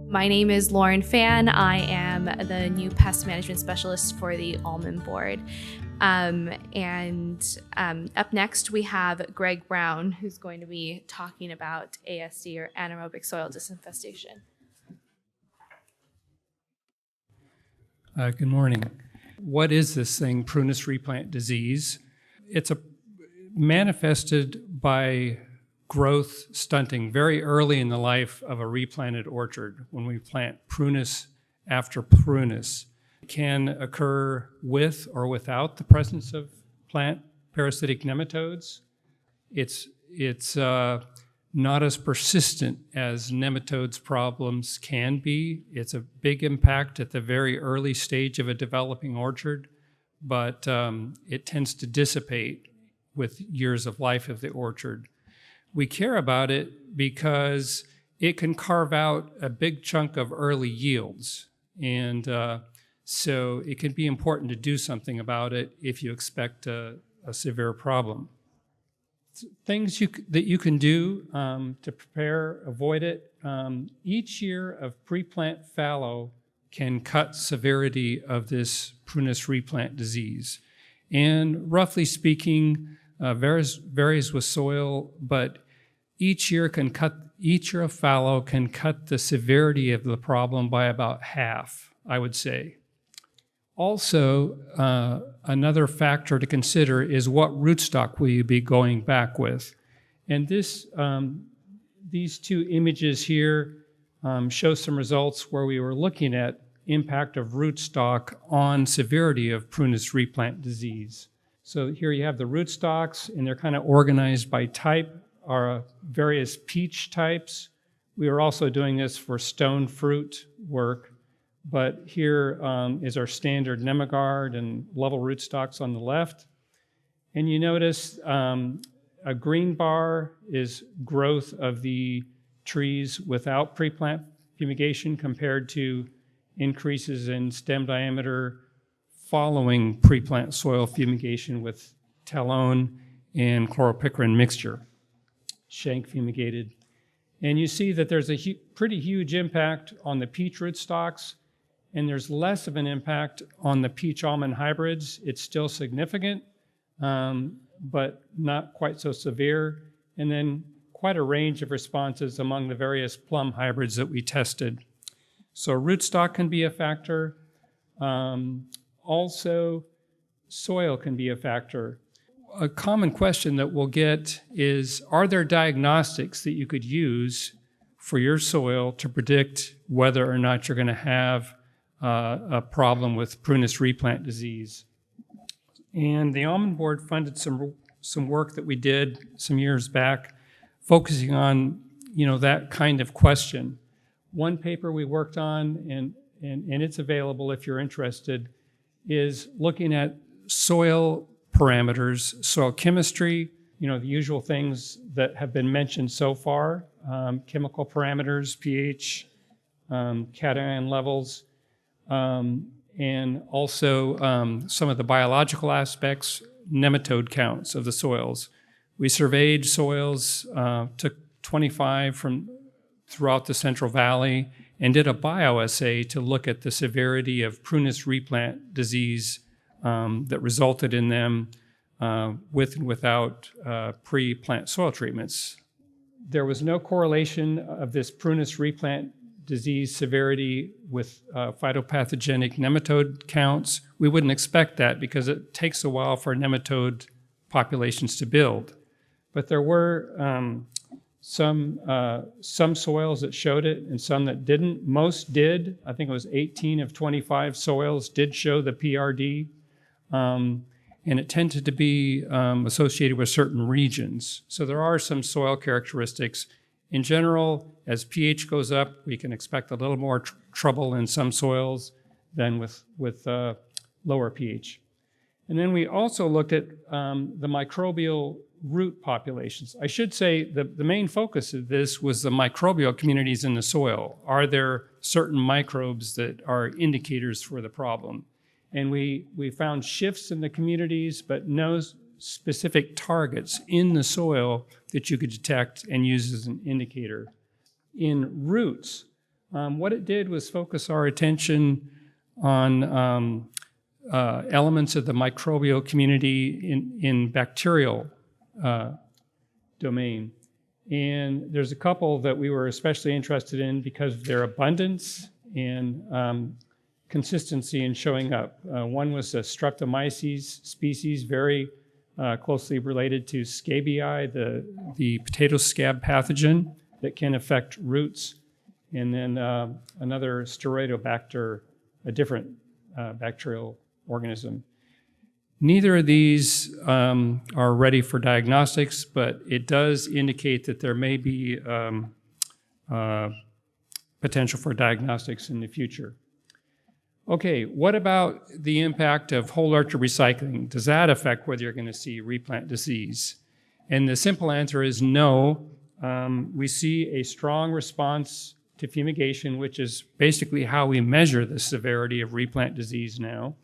My name is Lauren Fan. I am the new pest management specialist for the Almond Board. Up next, we have Greg Brown, who's going to be talking about ASD, or anaerobic soil disinfestation. Good morning. What is this thing, prunus replant disease? It's manifested by growth stunting very early in the life of a replanted orchard when we plant prunus after prunus. It can occur with or without the presence of plant parasitic nematodes. It's not as persistent as nematodes problems can be. It's a big impact at the very early stage of a developing orchard, but it tends to dissipate with years of life of the orchard. We care about it because it can carve out a big chunk of early yields. And so it can be important to do something about it if you expect a severe problem. Things that you can do to prepare, avoid it. Each year of pre-plant fallow can cut severity of this prunus replant disease. And roughly speaking, varies with soil, but each year of fallow can cut the severity of the problem by about half, I would say. Also, another factor to consider is what rootstock will you be going back with. And these two images here show some results where we were looking at impact of rootstock on severity of prunus replant disease. So here you have the rootstocks, and they're kind of organized by type, are various peach types. We are also doing this for stone fruit work, but here is our standard Nemagard and level rootstocks on the left. And you notice a green bar is growth of the trees without pre-plant fumigation compared to increases in stem diameter following pre-plant soil fumigation with talone and chloropicrin mixture, shank fumigated. And you see that there's a pretty huge impact on the peach rootstocks, and there's less of an impact on the peach almond hybrids. It's still significant, but not quite so severe. And then quite a range of responses among the various plum hybrids that we tested. So rootstock can be a factor. Also, soil can be a factor. A common question that we'll get is, are there diagnostics that you could use for your soil to predict whether or not you're going to have a problem with prunus replant disease? And the Almond Board funded some work that we did some years back focusing on that kind of question. One paper we worked on, and it's available if you're interested, is looking at soil parameters, soil chemistry, the usual things that have been mentioned so far, chemical parameters, pH, cation levels, and also some of the biological aspects, nematode counts of the soils. We surveyed soils, took 25 from throughout the Central Valley, and did a bioassay to look at the severity of prunus replant disease that resulted in them with and without pre-plant soil treatments. There was no correlation of this prunus replant disease severity with phytopathogenic nematode counts. We wouldn't expect that because it takes a while for nematode populations to build. But there were some soils that showed it and some that didn't. Most did. I think it was 18 of 25 soils did show the PRD. And it tended to be associated with certain regions. So there are some soil characteristics. In general, as pH goes up, we can expect a little more trouble in some soils than with lower pH. And then we also looked at the microbial root populations. I should say the main focus of this was the microbial communities in the soil. Are there certain microbes that are indicators for the problem? And we found shifts in the communities, but no specific targets in the soil that you could detect and use as an indicator. In roots, What it did was focus our attention on elements of the microbial community in bacterial domain. And there's a couple that we were especially interested in because of their abundance and consistency in showing up. One was a Streptomyces species, very closely related to scabiei, the potato scab pathogen that can affect roots. And then another Steroidobacter, a different bacterial organism. Neither of these are ready for diagnostics, but it does indicate that there may be potential for diagnostics in the future. Okay, what about the impact of whole orchard recycling? Does that affect whether you're going to see replant disease? And the simple answer is no. We see a strong response to fumigation, which is basically how we measure the severity of replant disease now.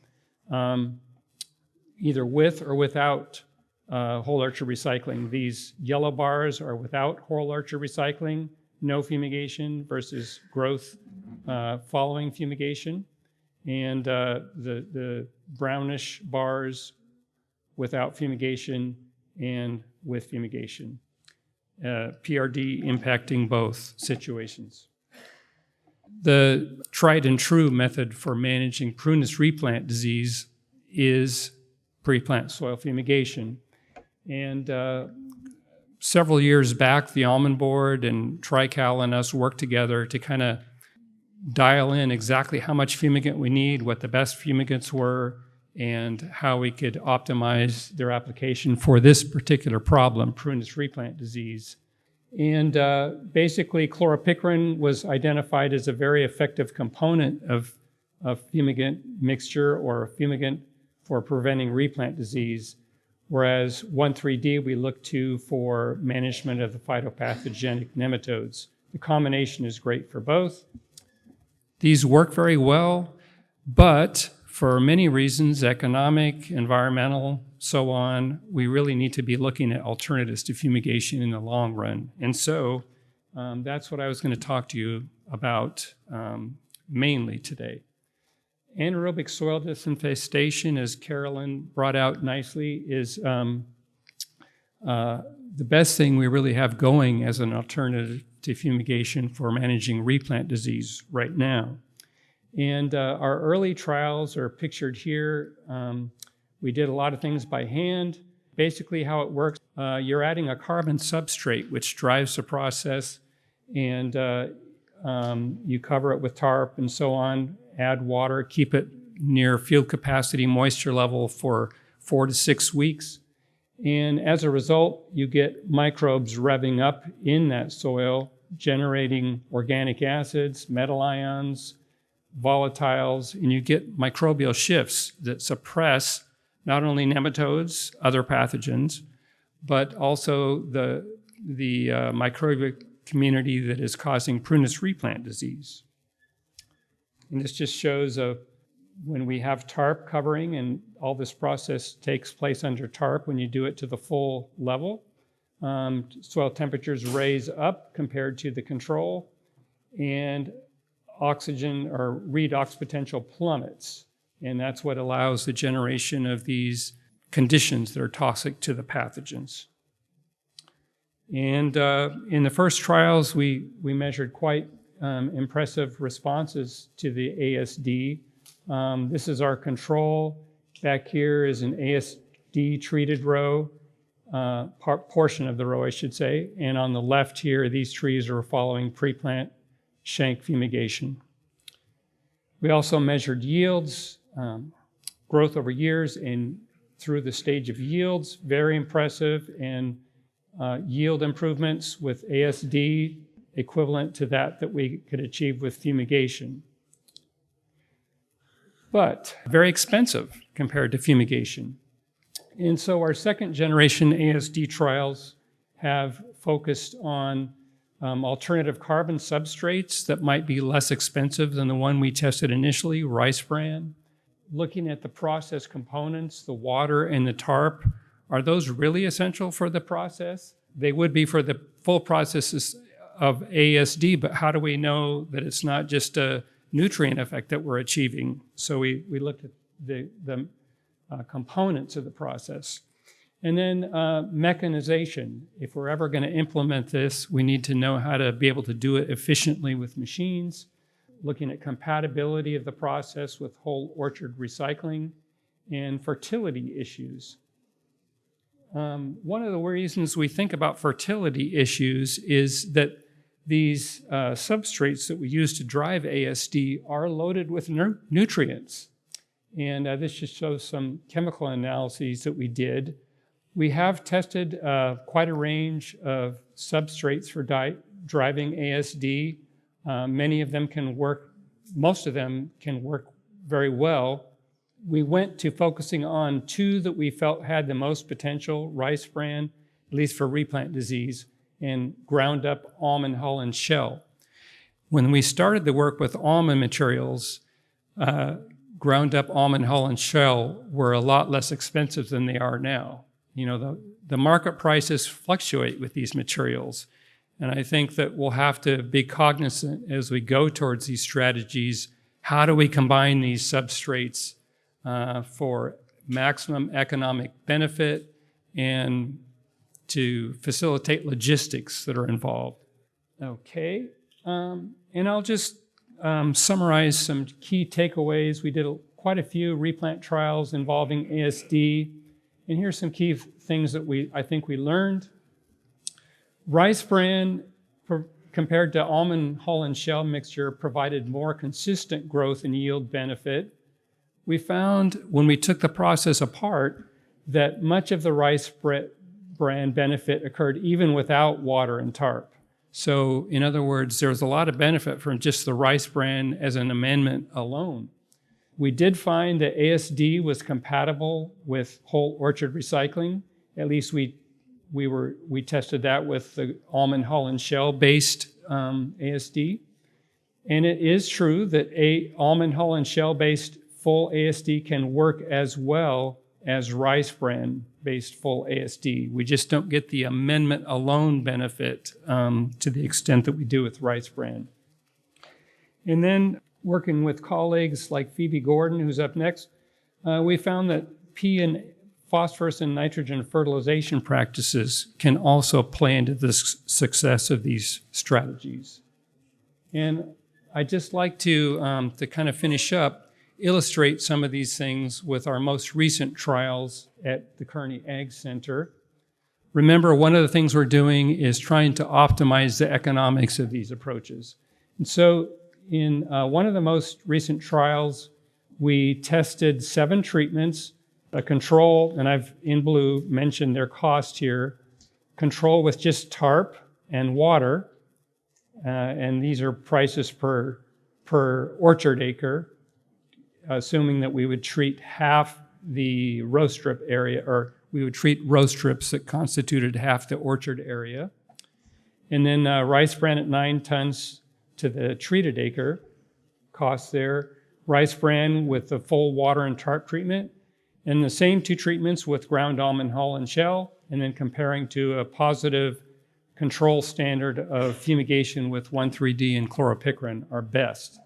Either with or without whole orchard recycling. These yellow bars are without whole orchard recycling, no fumigation versus growth following fumigation. And the brownish bars without fumigation and with fumigation. PRD impacting both situations. The tried and true method for managing prunus replant disease is pre-plant soil fumigation. And several years back, the Almond Board and Tri-Cal and us worked together to kind of dial in exactly how much fumigant we need, what the best fumigants were, and how we could optimize their application for this particular problem, prunus replant disease. And basically, chloropicrin was identified as a very effective component of fumigant mixture or fumigant for preventing replant disease, whereas 1,3-D we look to for management of the phytopathogenic nematodes. The combination is great for both. These work very well, but for many reasons, economic, environmental, so on, we really need to be looking at alternatives to fumigation in the long run. And so that's what I was going to talk to you about mainly today. Anaerobic soil disinfestation, as Carolyn brought out nicely, is the best thing we really have going as an alternative to fumigation for managing replant disease right now. And our early trials are pictured here. We did a lot of things by hand. Basically how it works, you're adding a carbon substrate which drives the process, and you cover it with tarp and so on, add water, keep it near field capacity moisture level for 4 to 6 weeks. And as a result, you get microbes revving up in that soil, generating organic acids, metal ions, volatiles, and you get microbial shifts that suppress not only nematodes, other pathogens, but also the microbial community that is causing prunus replant disease. And this just shows when we have tarp covering, and all this process takes place under tarp when you do it to the full level. Soil temperatures raise up compared to the control, and oxygen or redox potential plummets. And that's what allows the generation of these conditions that are toxic to the pathogens. And in the first trials, we measured quite impressive responses to the ASD. This is our control. Back here is an ASD treated row, portion of the row, I should say. And on the left here, these trees are following pre-plant shank fumigation. We also measured yields, growth over years, and through the stage of yields, very impressive, and yield improvements with ASD equivalent to that we could achieve with fumigation. But very expensive compared to fumigation. And so our second generation ASD trials have focused on alternative carbon substrates that might be less expensive than the one we tested initially, rice bran. Looking at the process components, the water and the tarp, are those really essential for the process? They would be for the full process of ASD, but how do we know that it's not just a nutrient effect that we're achieving? So we looked at the components of the process. And then mechanization. If we're ever going to implement this, we need to know how to be able to do it efficiently with machines, looking at compatibility of the process with whole orchard recycling, and fertility issues. One of the reasons we think about fertility issues is that these substrates that we use to drive ASD are loaded with nutrients. And this just shows some chemical analyses that we did. We have tested quite a range of substrates for driving ASD. Many of them can work, most of them can work very well. We went to focusing on two that we felt had the most potential: rice bran, at least for replant disease, and ground up almond hull and shell. When we started the work with almond materials, ground up almond hull and shell were a lot less expensive than they are now. You know, the market prices fluctuate with these materials. And I think that we'll have to be cognizant as we go towards these strategies. How do we combine these substrates for maximum economic benefit and to facilitate logistics that are involved? Okay, and I'll just summarize some key takeaways. We did quite a few replant trials involving ASD, and here's some key things that I think we learned. Rice bran, compared to almond hull and shell mixture, provided more consistent growth and yield benefit. We found when we took the process apart that much of the rice bran benefit occurred even without water and tarp. So in other words, there was a lot of benefit from just the rice bran as an amendment alone. We did find that ASD was compatible with whole orchard recycling. At least we tested that with the almond hull and shell based ASD. And it is true that almond hull and shell based full ASD can work as well as rice bran based full ASD. We just don't get the amendment alone benefit to the extent that we do with rice bran. And then working with colleagues like Phoebe Gordon, who's up next, we found that phosphorus and nitrogen fertilization practices can also play into the success of these strategies. And I'd just like to kind of finish up, illustrate some of these things with our most recent trials at the Kearney Ag Center. Remember, one of the things we're doing is trying to optimize the economics of these approaches. And so in one of the most recent trials, we tested 7 treatments, a control, and I've in blue mentioned their cost here, control with just tarp and water, and these are prices per orchard acre, assuming that we would treat half the row strip area, or we would treat row strips that constituted half the orchard area. And then rice bran at 9 tons to the treated acre cost there, rice bran with the full water and tarp treatment, and the same 2 treatments with ground almond hull and shell, and then comparing to a positive control standard of fumigation with 1,3-D and chloropicrin, our best.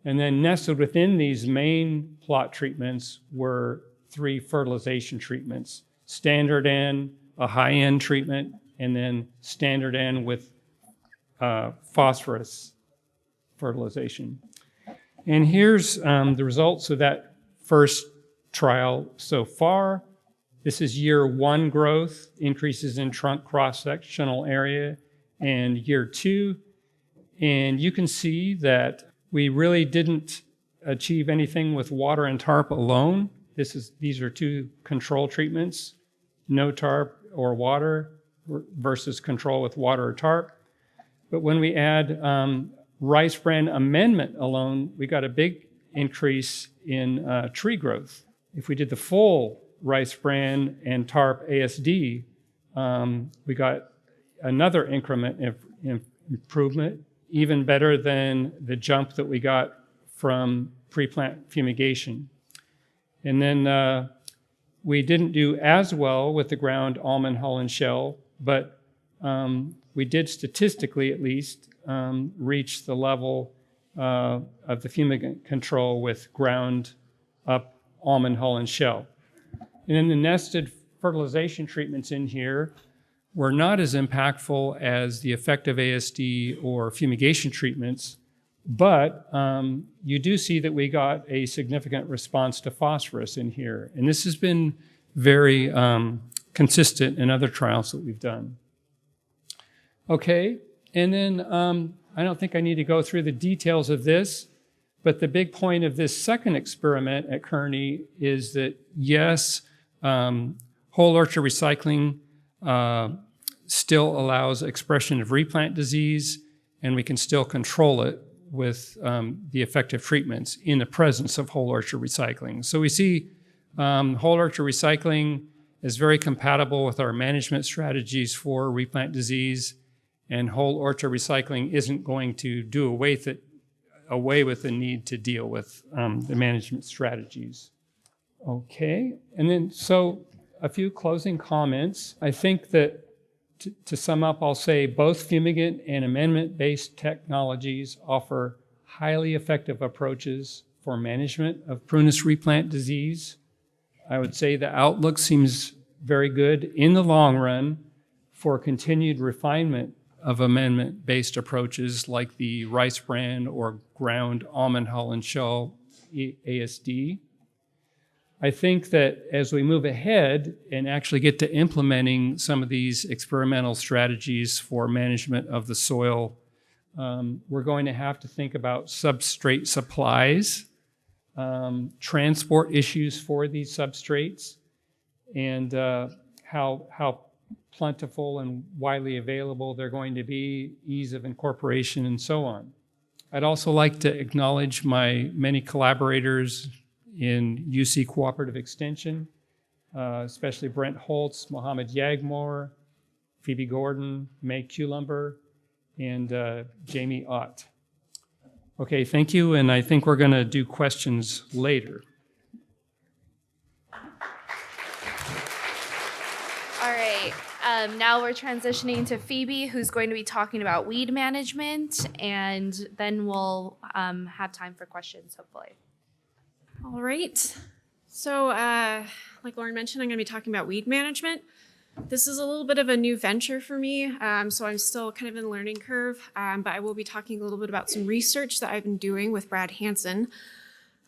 And then nested within these main plot treatments were 3 fertilization treatments: standard N, a high-end treatment, and then standard N with phosphorus fertilization. And here's the results of that first trial so far. This is year 1 growth, increases in trunk cross-sectional area, and year 2. And you can see that we really didn't achieve anything with water and tarp alone. These are 2 control treatments, no tarp or water versus control with water or tarp. But when we add rice bran amendment alone, we got a big increase in tree growth. If we did the full rice bran and tarp ASD, we got another increment of improvement, even better than the jump that we got from pre-plant fumigation. And then we didn't do as well with the ground almond hull and shell, but we did statistically at least reach the level of the fumigant control with ground up almond hull and shell. And then the nested fertilization treatments in here were not as impactful as the effective ASD or fumigation treatments, but you do see that we got a significant response to phosphorus in here. And this has been very consistent in other trials that we've done. Okay, and then I don't think I need to go through the details of this, but the big point of this second experiment at Kearney is that yes, whole orchard recycling still allows expression of replant disease, and we can still control it with the effective treatments in the presence of whole orchard recycling. So we see whole orchard recycling is very compatible with our management strategies for replant disease, and whole orchard recycling isn't going to do away with the need to deal with the management strategies. Okay, and then so a few closing comments. I think that to sum up, I'll say both fumigant and amendment-based technologies offer highly effective approaches for management of prunus replant disease. I would say the outlook seems very good in the long run for continued refinement of amendment-based approaches like the rice bran or ground almond hull and shell ASD. I think that as we move ahead and actually get to implementing some of these experimental strategies for management of the soil, we're going to have to think about substrate supplies, transport issues for these substrates, and how plentiful and widely available they're going to be, ease of incorporation, and so on. I'd also like to acknowledge my many collaborators in UC Cooperative Extension, especially Brent Holtz, Mohammed Yagmor, Phoebe Gordon, May Culumber, and Jamie Ott. Okay, thank you, and I think we're going to do questions later. All right, now we're transitioning to Phoebe, who's going to be talking about weed management, and then we'll have time for questions, hopefully. All right. So like Lauren mentioned, I'm going to be talking about weed management. This is a little bit of a new venture for me, so I'm still kind of in the learning curve, but I will be talking a little bit about some research that I've been doing with Brad Hansen.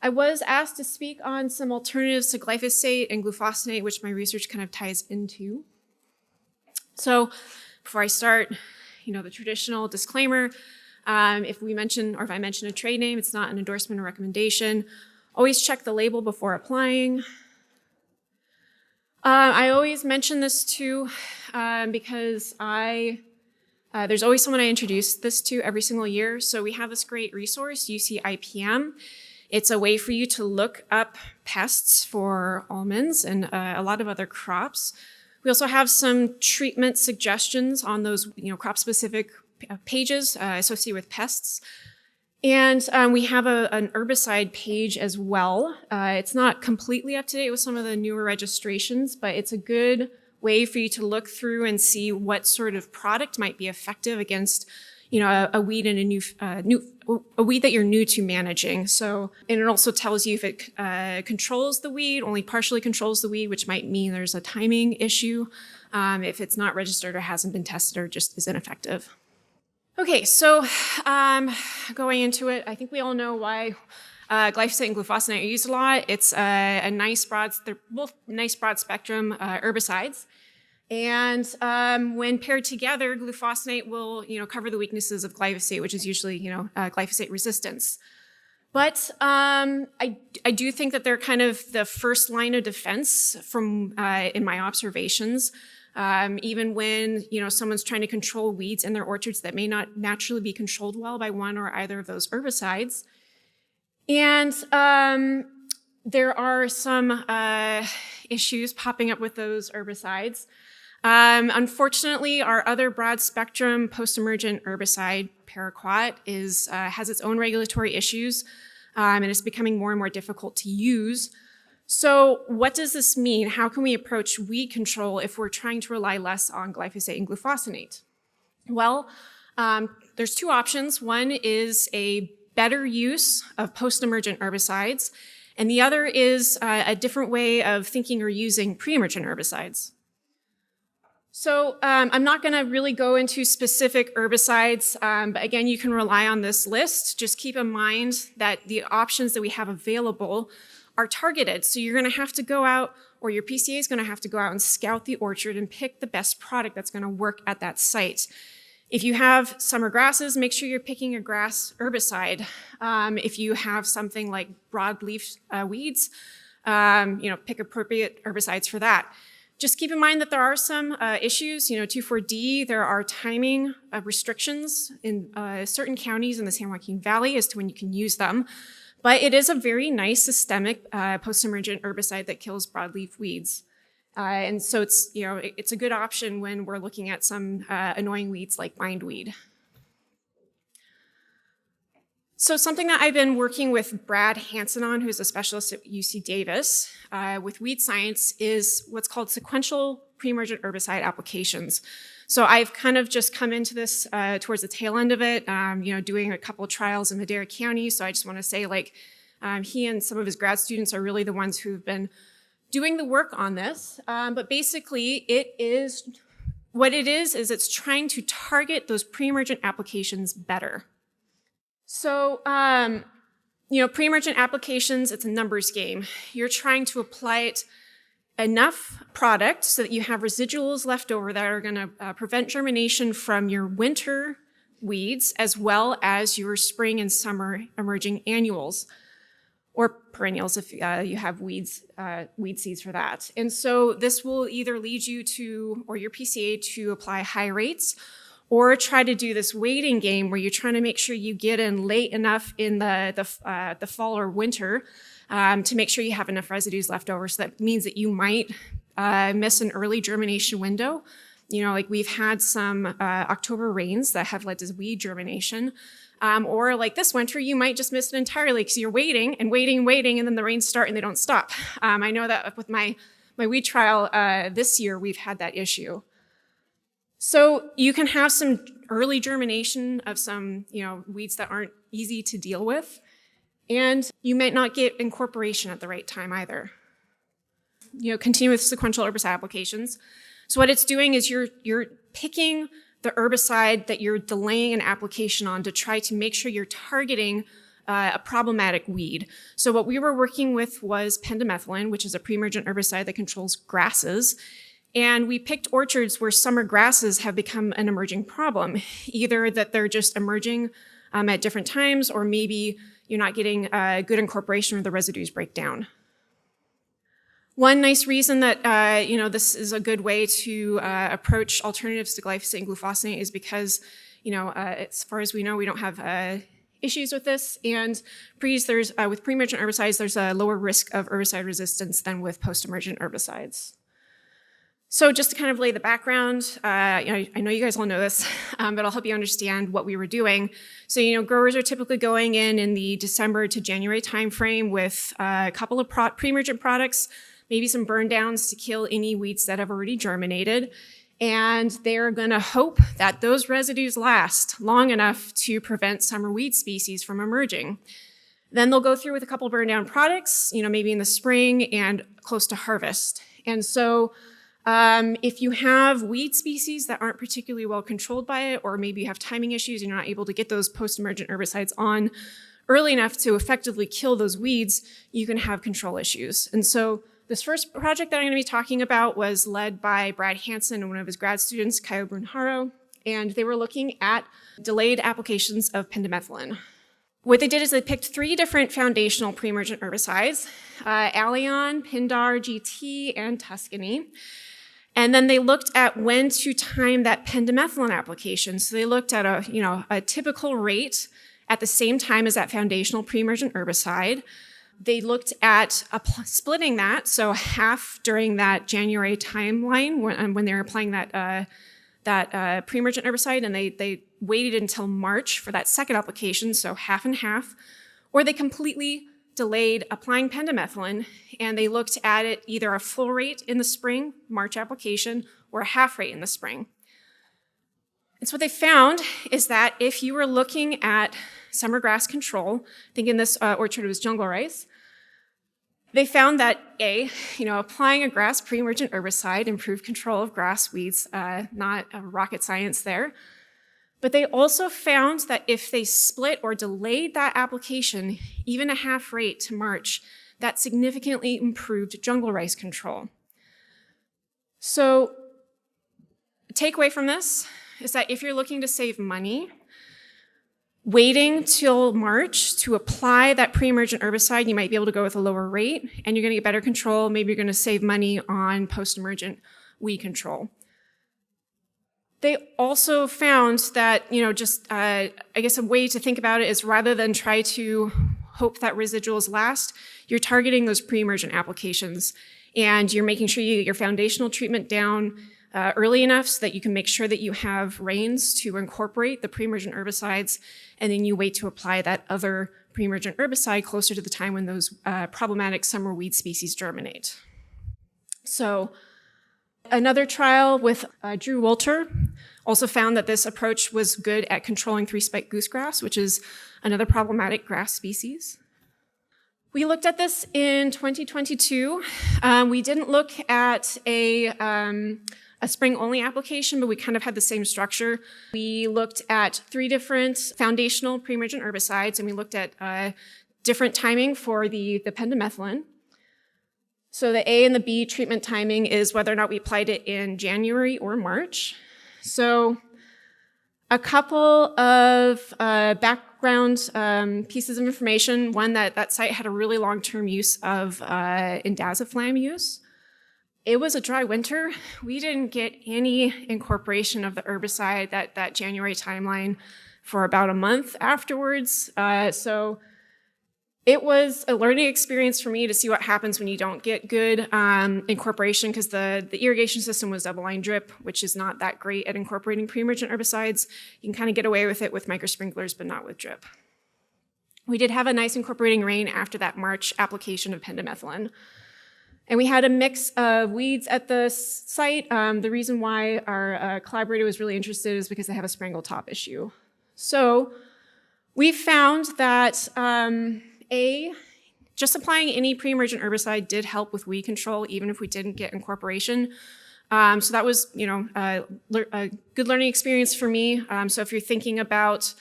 I was asked to speak on some alternatives to glyphosate and glufosinate, which my research kind of ties into. So before I start, the traditional disclaimer, if I mention a trade name, it's not an endorsement or recommendation. Always check the label before applying. I always mention this too because there's always someone I introduce this to every single year. So we have this great resource, UC IPM. It's a way for you to look up pests for almonds and a lot of other crops. We also have some treatment suggestions on those crop-specific pages associated with pests. And we have an herbicide page as well. It's not completely up to date with some of the newer registrations, but it's a good way for you to look through and see what sort of product might be effective against, a weed and a weed that you're new to managing. So, and it also tells you if it controls the weed, only partially controls the weed, which might mean there's a timing issue. If it's not registered or hasn't been tested or just is ineffective. Okay, so going into it, I think we all know why glyphosate and glufosinate are used a lot. It's they're both nice broad spectrum herbicides. And when paired together, glufosinate will, cover the weaknesses of glyphosate, which is usually, glyphosate resistance. But I do think that they're kind of the first line of defense from in my observations. Even when, someone's trying to control weeds in their orchards that may not naturally be controlled well by one or either of those herbicides. And there are some issues popping up with those herbicides. Unfortunately, our other broad spectrum post-emergent herbicide, paraquat, has its own regulatory issues, and it's becoming more and more difficult to use. So what does this mean? How can we approach weed control if we're trying to rely less on glyphosate and glufosinate? Well, there's two options. One is a better use of post-emergent herbicides, and the other is a different way of thinking or using pre-emergent herbicides. So I'm not going to really go into specific herbicides, but again, you can rely on this list. Just keep in mind that the options that we have available are targeted. So you're going to have to go out, or your PCA is going to have to go out and scout the orchard and pick the best product that's going to work at that site. If you have summer grasses, make sure you're picking a grass herbicide. If you have something like broadleaf weeds, pick appropriate herbicides for that. Just keep in mind that there are some issues. 2,4-D, there are timing restrictions in certain counties in the San Joaquin Valley as to when you can use them. But it is a very nice systemic post-emergent herbicide that kills broadleaf weeds. And so it's a good option when we're looking at some annoying weeds like bindweed. So something that I've been working with Brad Hansen on, who's a specialist at UC Davis, with weed science is what's called sequential pre-emergent herbicide applications. So I've kind of just come into this towards the tail end of it, doing a couple of trials in Madera County. So I just want to say, he and some of his grad students are really the ones who've been doing the work on this. But basically, it's trying to target those pre-emergent applications better. So, pre-emergent applications, it's a numbers game. You're trying to apply it enough product so that you have residuals left over that are going to prevent germination from your winter weeds as well as your spring and summer emerging annuals or perennials if you have weed seeds for that. And so this will either lead you to, or your PCA to apply high rates, or try to do this waiting game where you're trying to make sure you get in late enough in the fall or winter to make sure you have enough residues left over. So that means that you might miss an early germination window. We've had some October rains that have led to weed germination. Or like this winter, you might just miss it entirely because you're waiting, and then the rains start and they don't stop. I know that with my weed trial this year, we've had that issue. So you can have some early germination of some, weeds that aren't easy to deal with, and you might not get incorporation at the right time either. Continue with sequential herbicide applications. So what it's doing is you're picking the herbicide that you're delaying an application on to try to make sure you're targeting a problematic weed. So what we were working with was pendimethalin, which is a pre-emergent herbicide that controls grasses. And we picked orchards where summer grasses have become an emerging problem, either that they're just emerging at different times, or maybe you're not getting good incorporation or the residues break down. One nice reason that this is a good way to approach alternatives to glyphosate and glufosinate is because as far as we know, we don't have issues with this. And with pre-emergent herbicides, there's a lower risk of herbicide resistance than with post-emergent herbicides. So just to kind of lay the background, I know you guys all know this, but I'll help you understand what we were doing. So, growers are typically going in the December to January timeframe with a couple of pre-emergent products, maybe some burn downs to kill any weeds that have already germinated. And they're going to hope that those residues last long enough to prevent summer weed species from emerging. Then they'll go through with a couple burn down products, maybe in the spring and close to harvest. And so if you have weed species that aren't particularly well controlled by it, or maybe you have timing issues and you're not able to get those post-emergent herbicides on early enough to effectively kill those weeds, you can have control issues. And so this first project that I'm going to be talking about was led by Brad Hansen and one of his grad students, Kaio Brunharo, and they were looking at delayed applications of pendimethalin. What they did is they picked 3 different foundational pre-emergent herbicides, Allion, Pindar, GT, and Tuscany. And then they looked at when to time that pendimethalin application. So they looked at a typical rate at the same time as that foundational pre-emergent herbicide. They looked at splitting that, so half during that January timeline when they were applying that pre-emergent herbicide, and they waited until March for that second application, so half and half, or they completely delayed applying pendimethalin, and they looked at it either a full rate in the spring, March application, or a half rate in the spring. And so what they found is that if you were looking at summer grass control, I think in this orchard it was jungle rice, they found that applying a grass pre-emergent herbicide improved control of grass weeds, not a rocket science there. But they also found that if they split or delayed that application, even a half rate to March, that significantly improved jungle rice control. So, the takeaway from this is that if you're looking to save money, waiting till March to apply that pre-emergent herbicide, you might be able to go with a lower rate, and you're going to get better control. Maybe you're going to save money on post-emergent weed control. They also found that, I guess a way to think about it is rather than try to hope that residuals last, you're targeting those pre-emergent applications, and you're making sure you get your foundational treatment down early enough so that you can make sure that you have rains to incorporate the pre-emergent herbicides, and then you wait to apply that other pre-emergent herbicide closer to the time when those problematic summer weed species germinate. So another trial with Drew Wolter also found that this approach was good at controlling three-spiked goosegrass, which is another problematic grass species. We looked at this in 2022. We didn't look at a spring-only application, but we kind of had the same structure. We looked at 3 different foundational pre-emergent herbicides, and we looked at different timing for the pendimethalin. So the A and the B treatment timing is whether or not we applied it in January or March. So a couple of background pieces of information. One, that site had a really long-term use of indaziflam use. It was a dry winter. We didn't get any incorporation of the herbicide that January timeline for about a month afterwards. So it was a learning experience for me to see what happens when you don't get good incorporation, because the irrigation system was double-line drip, which is not that great at incorporating pre-emergent herbicides. You can kind of get away with it with microsprinklers, but not with drip. We did have a nice incorporating rain after that March application of pendimethalin. And we had a mix of weeds at the site. The reason why our collaborator was really interested is because they have a sprangle top issue. So we found that just applying any pre-emergent herbicide did help with weed control, even if we didn't get incorporation. So that was, a good learning experience for me. So if you're thinking about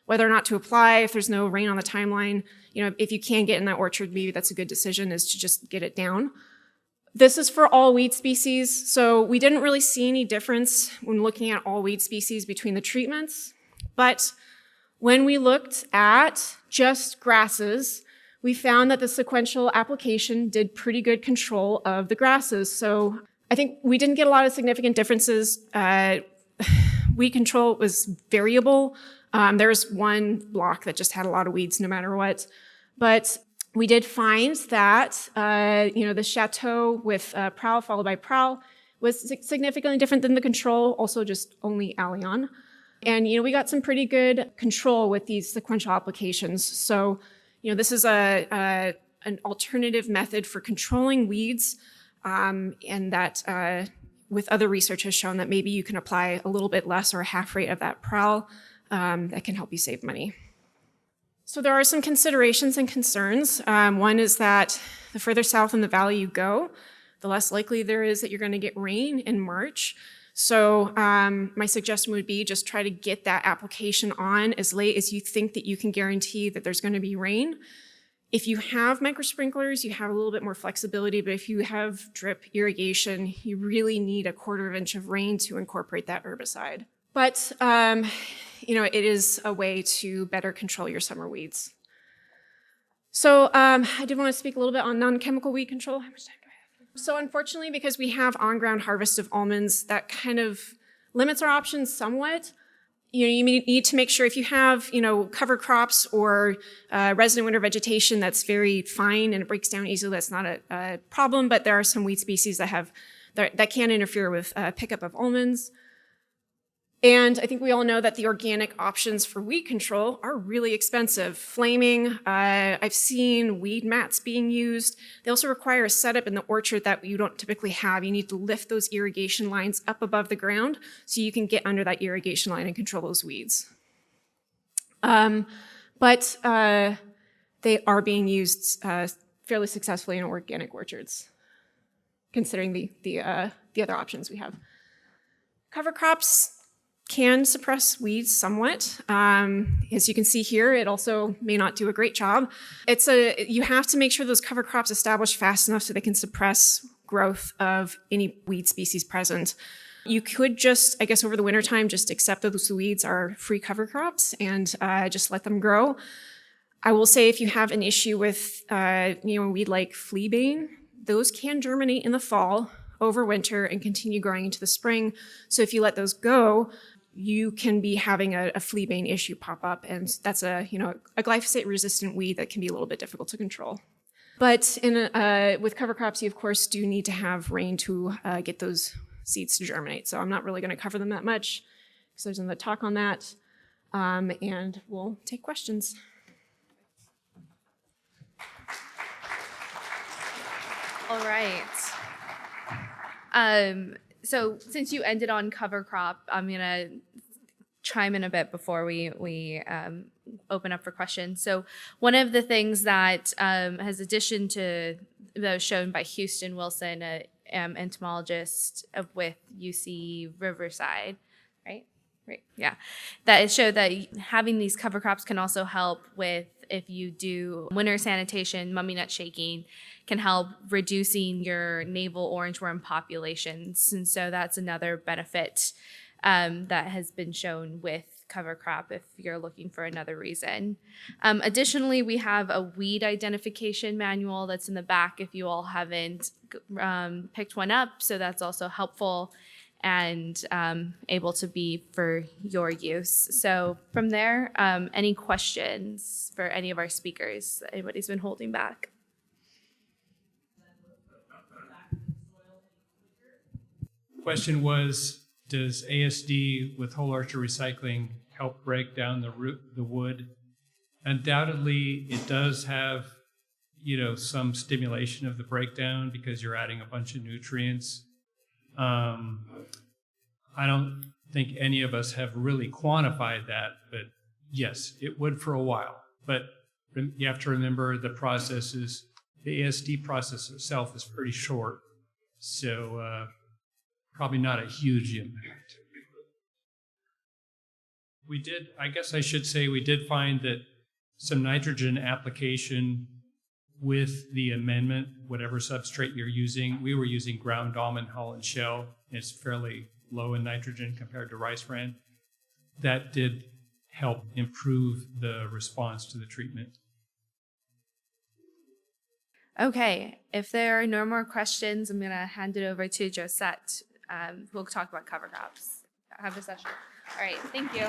whether or not to apply, if there's no rain on the timeline, if you can get in that orchard, maybe that's a good decision, is to just get it down. This is for all weed species. So we didn't really see any difference when looking at all weed species between the treatments. But when we looked at just grasses, we found that the sequential application did pretty good control of the grasses. So I think we didn't get a lot of significant differences. Weed control was variable. There was one block that just had a lot of weeds no matter what. But we did find that, the chateau with prowl followed by prowl was significantly different than the control, also just only Allion. And, we got some pretty good control with these sequential applications. So, this is an alternative method for controlling weeds, and that with other research has shown that maybe you can apply a little bit less or a half rate of that prowl that can help you save money. So there are some considerations and concerns. One is that the further south in the valley you go, the less likely there is that you're going to get rain in March. So my suggestion would be just try to get that application on as late as you think that you can guarantee that there's going to be rain. If you have microsprinklers, you have a little bit more flexibility, but if you have drip irrigation, you really need a 1/4 inch of rain to incorporate that herbicide. But it is a way to better control your summer weeds. So I did want to speak a little bit on non-chemical weed control. How much time do I have? So unfortunately, because we have on-ground harvest of almonds, that kind of limits our options somewhat. You need to make sure if you have, cover crops or resident winter vegetation that's very fine and it breaks down easily, that's not a problem, but there are some weed species that can interfere with pickup of almonds. And I think we all know that the organic options for weed control are really expensive. Flaming, I've seen weed mats being used. They also require a setup in the orchard that you don't typically have. You need to lift those irrigation lines up above the ground so you can get under that irrigation line and control those weeds. But they are being used fairly successfully in organic orchards, considering the other options we have. Cover crops can suppress weeds somewhat. As you can see here, it also may not do a great job. You have to make sure those cover crops establish fast enough so they can suppress growth of any weed species present. You could just, I guess over the wintertime, just accept that those weeds are free cover crops and just let them grow. I will say if you have an issue with a weed like fleabane, those can germinate in the fall, over winter, and continue growing into the spring. So if you let those go, you can be having a fleabane issue pop up, and that's a glyphosate-resistant weed that can be a little bit difficult to control. But with cover crops, you of course do need to have rain to get those seeds to germinate. So I'm not really going to cover them that much because there's another talk on that, and we'll take questions. All right. So since you ended on cover crop, I'm going to chime in a bit before we open up for questions. So one of the things that has addition to those shown by Houston Wilson, an entomologist with UC Riverside, right? Right. Yeah. That it showed that having these cover crops can also help with if you do winter sanitation, mummy nut shaking, can help reducing your navel orangeworm populations. And so that's another benefit that has been shown with cover crop if you're looking for another reason. Additionally, we have a weed identification manual that's in the back if you all haven't picked one up. So that's also helpful and able to be for your use. So from there, any questions for any of our speakers? Anybody's been holding back? Question was, does ASD with whole orchard recycling help break down the wood? Undoubtedly, it does have, some stimulation of the breakdown because you're adding a bunch of nutrients. I don't think any of us have really quantified that, but yes, it would for a while. But you have to remember the ASD process itself is pretty short, so probably not a huge impact. We did find that some nitrogen application with the amendment, whatever substrate you're using, we were using ground almond hull and shell. It's fairly low in nitrogen compared to rice bran. That did help improve the response to the treatment. Okay, if there are no more questions, I'm going to hand it over to Josette, who will talk about cover crops. Have a session. All right, thank you.